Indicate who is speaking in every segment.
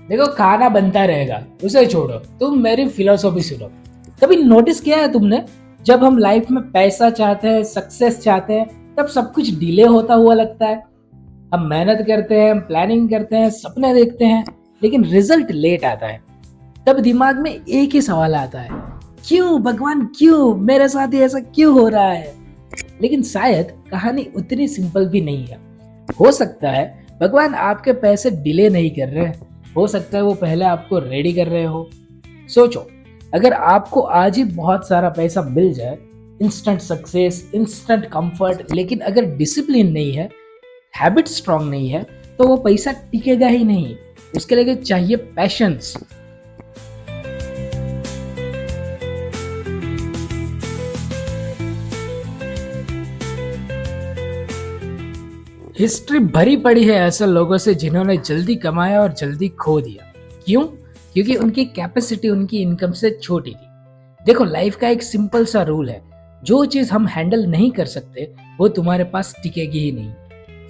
Speaker 1: देखो खाना बनता रहेगा, उसे छोड़ो, तुम मेरी फिलोसॉफी सुनो। कभी नोटिस किया है तुमने, जब हम लाइफ में पैसा चाहते हैं, सक्सेस चाहते हैं, तब सब कुछ डिले होता हुआ लगता है। हम मेहनत करते हैं, हम प्लानिंग करते हैं, सपने देखते हैं, लेकिन रिजल्ट लेट आता है। तब दिमाग में एक ही सवाल आता है, क्यों भगवान, क्यों मेरे साथ ही ऐसा क्यों हो रहा है। लेकिन शायद कहानी उतनी सिंपल भी नहीं है। हो सकता है भगवान आपके पैसे डिले नहीं कर रहे हैं, हो सकता है वो पहले आपको रेडी कर रहे हो। सोचो, अगर आपको आज ही बहुत सारा पैसा मिल जाए, इंस्टेंट सक्सेस, इंस्टेंट कंफर्ट, लेकिन अगर डिसिप्लिन नहीं है, हैबिट स्ट्रांग नहीं है, तो वो पैसा टिकेगा ही नहीं। उसके लिए चाहिए पैशंस। हिस्ट्री भरी पड़ी है ऐसे लोगों से जिन्होंने जल्दी कमाया और जल्दी खो दिया। क्यों? क्योंकि उनकी कैपेसिटी उनकी इनकम से छोटी थी। देखो, लाइफ का एक सिंपल सा रूल है, जो चीज हम हैंडल नहीं कर सकते वो तुम्हारे पास टिकेगी ही नहीं।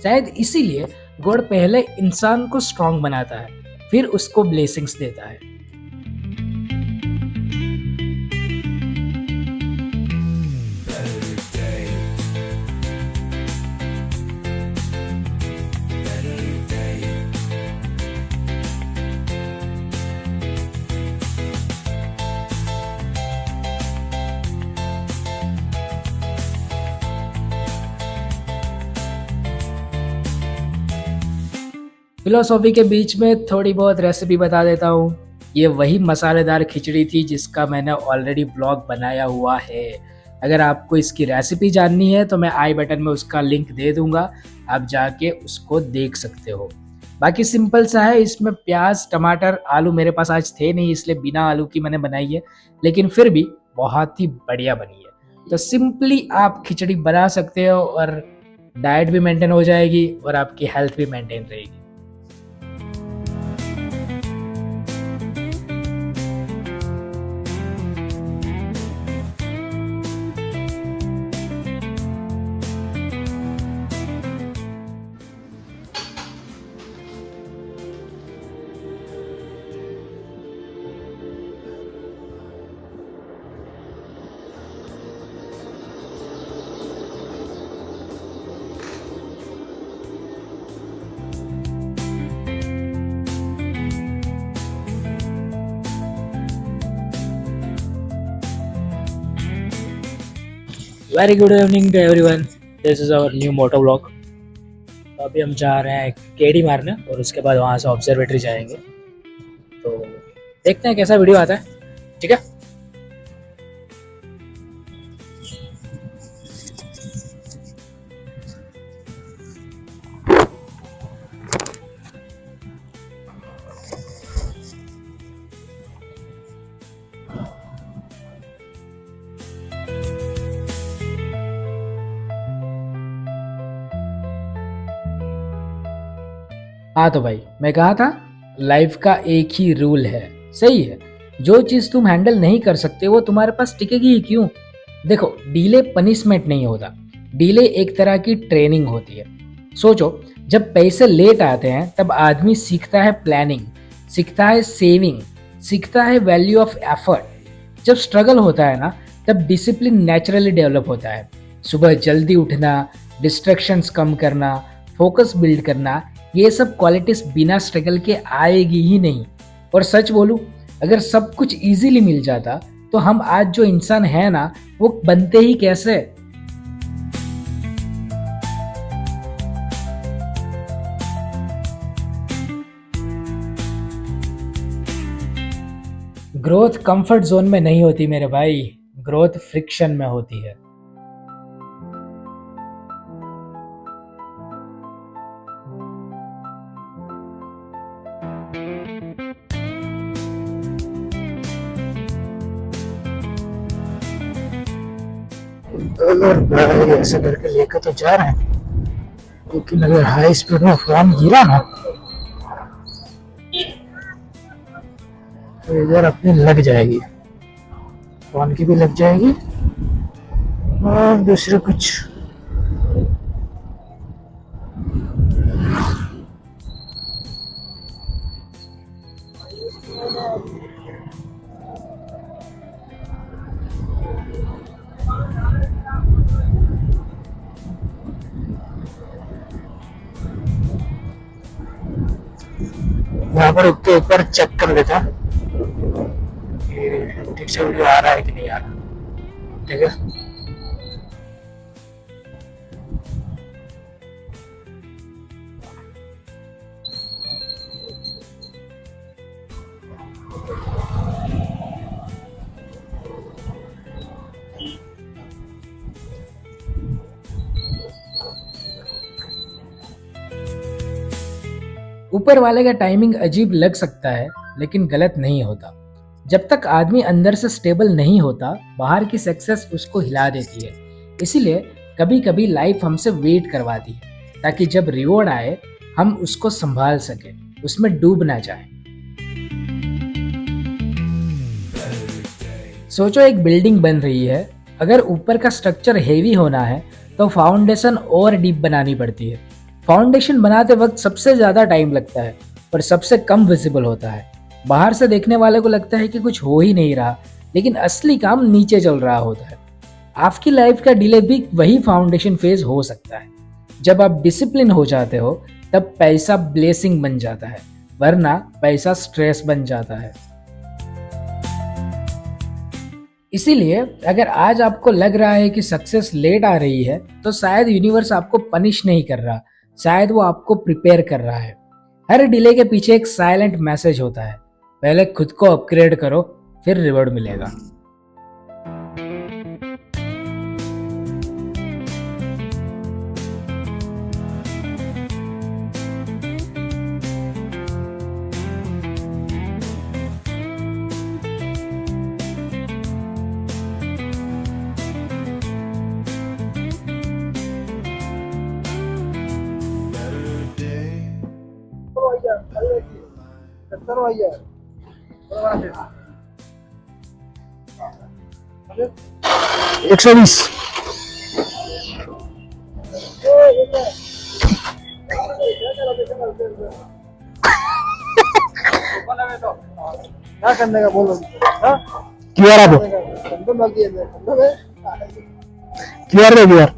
Speaker 1: शायद इसीलिए गॉड पहले इंसान को स्ट्रांग बनाता है, फिर उसको ब्लेसिंग्स देता है। फिलोसॉफी के बीच में थोड़ी बहुत रेसिपी बता देता हूँ। ये वही मसालेदार खिचड़ी थी जिसका मैंने ऑलरेडी ब्लॉग बनाया हुआ है। अगर आपको इसकी रेसिपी जाननी है तो मैं आई बटन में उसका लिंक दे दूंगा, आप जाके उसको देख सकते हो। बाकी सिंपल सा है, इसमें प्याज, टमाटर, आलू मेरे पास आज थे नहीं, इसलिए बिना आलू की मैंने बनाई है, लेकिन फिर भी बहुत ही बढ़िया बनी है। तो सिंपली आप खिचड़ी बना सकते हो और डाइट भी मेंटेन हो जाएगी और आपकी हेल्थ भी मेंटेन रहेगी। Very good evening to everyone, this is our new moto vlog. तो अभी हम जा रहे हैं केडी मारने और उसके बाद वहाँ से ऑब्जर्वेटरी जाएंगे। तो देखते हैं कैसा वीडियो आता है। ठीक है। हाँ तो भाई, मैं कहा था लाइफ का एक ही रूल है। सही है, जो चीज़ तुम हैंडल नहीं कर सकते वो तुम्हारे पास टिकेगी ही क्यों। देखो, डीले पनिशमेंट नहीं होता, डीले एक तरह की ट्रेनिंग होती है। सोचो, जब पैसे लेट आते हैं तब आदमी सीखता है प्लानिंग, सीखता है सेविंग, सीखता है वैल्यू ऑफ एफर्ट। जब स्ट्रगल होता है ना, तब डिसिप्लिन नेचुरली डेवलप होता है। सुबह जल्दी उठना, डिस्ट्रैक्शंस कम करना, फोकस बिल्ड करना, ये सब क्वालिटीज बिना स्ट्रगल के आएगी ही नहीं। और सच बोलूं, अगर सब कुछ इजीली मिल जाता तो हम आज जो इंसान है ना, वो बनते ही कैसे। ग्रोथ कंफर्ट जोन में नहीं होती मेरे भाई, ग्रोथ फ्रिक्शन में होती है। अगर भाई ऐसे करके लेकर तो जा रहे हैं, लेकिन अगर हाई स्पीड में फोन गिरा ना तो इधर अपनी लग जाएगी, फोन की भी लग जाएगी और दूसरे कुछ। यहाँ पर उसके ऊपर चेक कर लेता कि ठीक से वीडियो आ रहा है कि नहीं आ रहा। ठीक है, ऊपर वाले का टाइमिंग अजीब लग सकता है लेकिन गलत नहीं होता। जब तक आदमी अंदर से स्टेबल नहीं होता, बाहर की सक्सेस उसको हिला देती है। इसीलिए कभी कभी लाइफ हमसे वेट करवाती है ताकि जब रिवॉर्ड आए हम उसको संभाल सके, उसमें डूब ना जाए। सोचो एक बिल्डिंग बन रही है, अगर ऊपर का स्ट्रक्चर हेवी होना है तो फाउंडेशन और डीप बनानी पड़ती है। फाउंडेशन बनाते वक्त सबसे ज़्यादा टाइम लगता है और सबसे कम विजिबल होता है। बाहर से देखने वाले को लगता है कि कुछ हो ही नहीं रहा, लेकिन असली काम नीचे चल रहा होता है। आपकी लाइफ का डिले भी वही फाउंडेशन फेज हो सकता है। जब आप डिसिप्लिन हो जाते हो तब पैसा ब्लेसिंग बन जाता है, वरना पैसा स्ट्रेस बन जाता है। इसीलिए अगर आज आपको लग रहा है कि सक्सेस लेट आ रही है तो शायद यूनिवर्स आपको पनिश नहीं कर रहा, शायद वो आपको प्रिपेयर कर रहा है। हर डिले के पीछे एक साइलेंट मैसेज होता है, पहले खुद को अपग्रेड करो फिर रिवॉर्ड मिलेगा। एक सौ 20।
Speaker 2: क्या करने का बोलो?
Speaker 1: क्यूआर आप क्यूआर दे क्यूआर।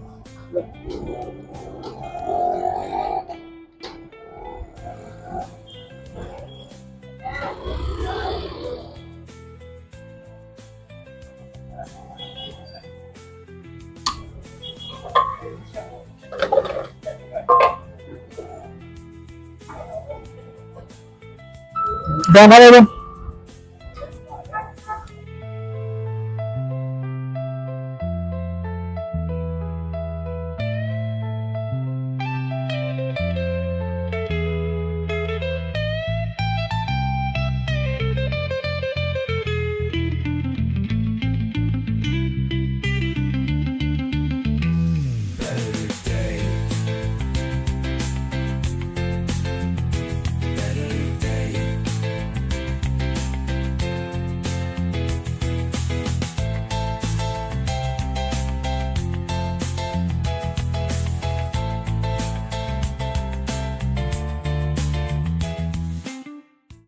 Speaker 1: दे